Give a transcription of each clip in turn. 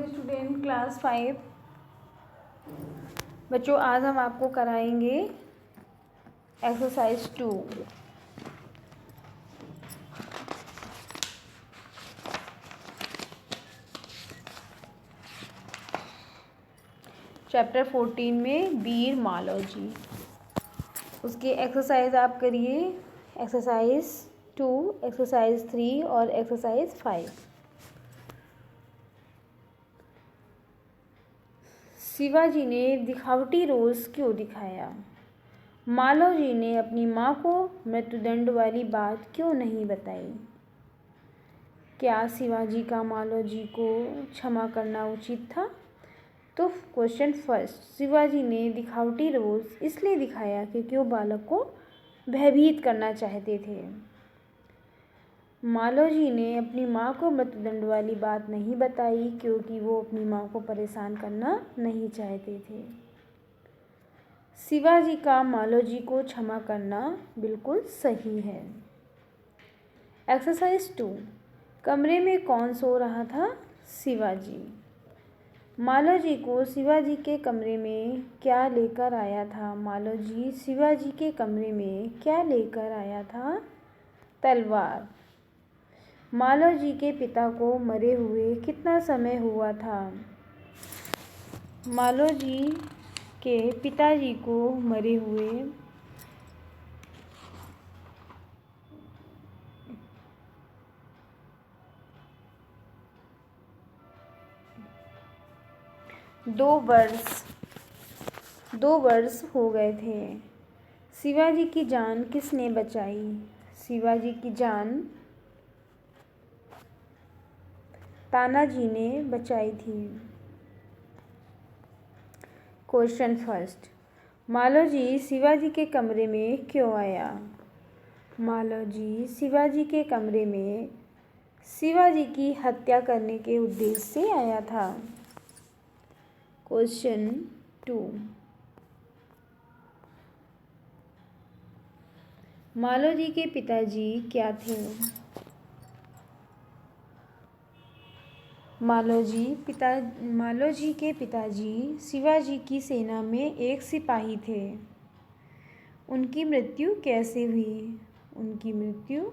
Student class 5। बच्चों आज हम आपको कराएंगे एक्सरसाइज 2। चैप्टर 14 में वीर मालोजी। उसके एक्सरसाइज आप करिए एक्सरसाइज 2, एक्सरसाइज 3 और एक्सरसाइज 5। शिवाजी ने दिखावटी रोज़ क्यों दिखाया? मालोजी ने अपनी माँ को मृत्युदंड वाली बात क्यों नहीं बताई? क्या शिवाजी का मालोजी को क्षमा करना उचित था? तो क्वेश्चन फर्स्ट, शिवाजी ने दिखावटी रोज़ इसलिए दिखाया क्योंकि वो बालक को भयभीत करना चाहते थे। मालोजी ने अपनी माँ को मृत्युदंड वाली बात नहीं बताई क्योंकि वो अपनी माँ को परेशान करना नहीं चाहते थे। शिवाजी का मालोजी को क्षमा करना बिल्कुल सही है। एक्सरसाइज 2, कमरे में कौन सो रहा था? शिवाजी। मालोजी को शिवाजी के कमरे में क्या लेकर आया था? मालोजी शिवाजी के कमरे में क्या लेकर आया था? तलवार। मालोजी के पिता को मरे हुए कितना समय हुआ था? मालोजी के पिताजी को मरे हुए 2 वर्ष हो गए थे। शिवाजी की जान किसने बचाई? शिवाजी की जान तानाजी ने बचाई थी। क्वेश्चन फर्स्ट, मालोजी शिवाजी के कमरे में क्यों आया? मालोजी शिवाजी के कमरे में शिवाजी की हत्या करने के उद्देश्य से आया था। क्वेश्चन 2, मालोजी के पिताजी क्या थे? मालोजी के पिताजी शिवाजी की सेना में एक सिपाही थे। उनकी मृत्यु कैसे हुई? उनकी मृत्यु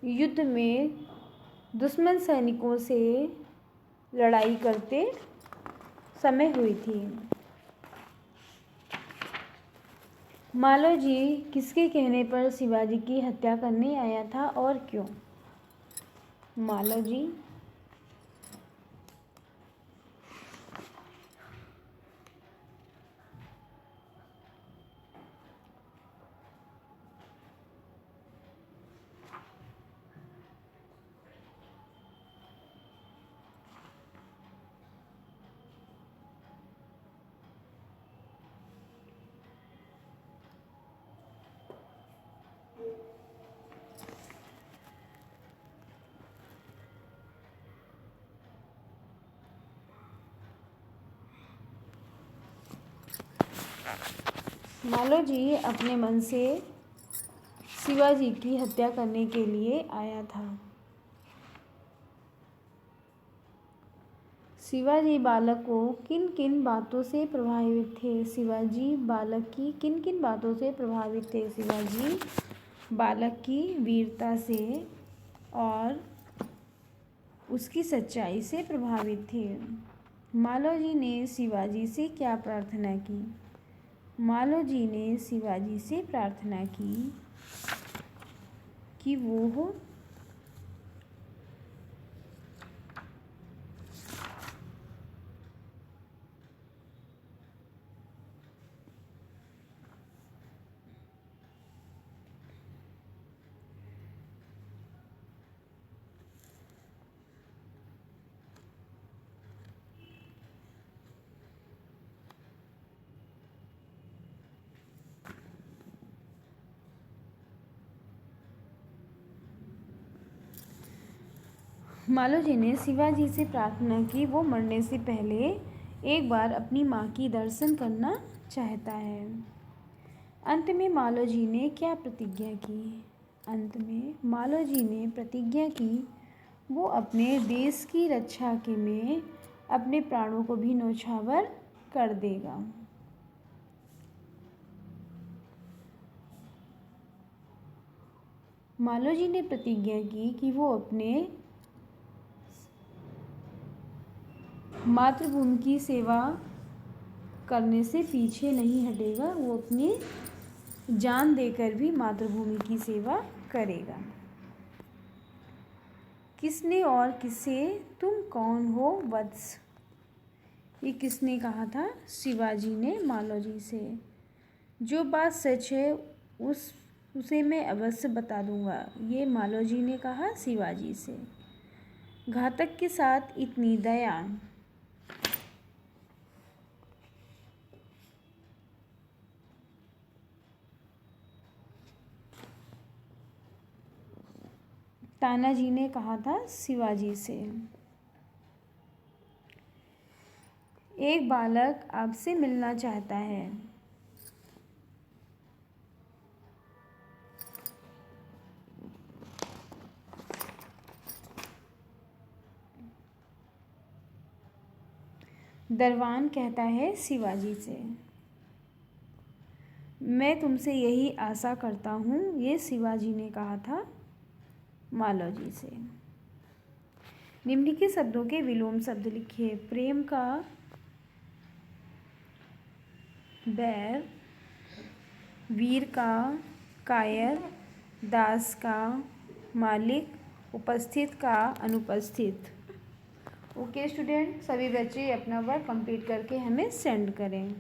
युद्ध में दुश्मन सैनिकों से लड़ाई करते समय हुई थी। मालोजी किसके कहने पर शिवाजी की हत्या करने आया था और क्यों? मालोजी अपने मन से शिवाजी की हत्या करने के लिए आया था। शिवाजी बालक को किन किन बातों से प्रभावित थे? शिवाजी बालक की किन किन बातों से प्रभावित थे? शिवाजी बालक की वीरता से और उसकी सच्चाई से प्रभावित थे। मालोजी ने शिवाजी से क्या प्रार्थना की? मालोजी ने शिवाजी से प्रार्थना की कि वो मालोजी ने शिवाजी से प्रार्थना की वो मरने से पहले एक बार अपनी माँ की दर्शन करना चाहता है। अंत में मालोजी ने क्या प्रतिज्ञा की? अंत में मालोजी ने प्रतिज्ञा की वो अपने देश की रक्षा के में अपने प्राणों को भी न्यौछावर कर देगा। मालोजी ने प्रतिज्ञा की कि वो अपने मातृभूमि की सेवा करने से पीछे नहीं हटेगा। वो अपनी जान देकर भी मातृभूमि की सेवा करेगा। किसने और किसे तुम कौन हो वत्स? ये किसने कहा था? शिवाजी ने मालोजी से। जो बात सच है उसे मैं अवश्य बता दूंगा, ये मालोजी ने कहा शिवाजी से। घातक के साथ इतनी दया। तानाजी ने कहा था शिवाजी से। एक बालक आपसे मिलना चाहता है। दरवान कहता है शिवाजी से। मैं तुमसे यही आशा करता हूँ, ये शिवाजी ने कहा था मालोजी से। निम्नलिखित शब्दों के विलोम शब्द लिखिए। प्रेम का बैर, वीर का कायर, दास का मालिक, उपस्थित का अनुपस्थित। ओके स्टूडेंट, सभी बच्चे अपना वर्क कंप्लीट करके हमें सेंड करें।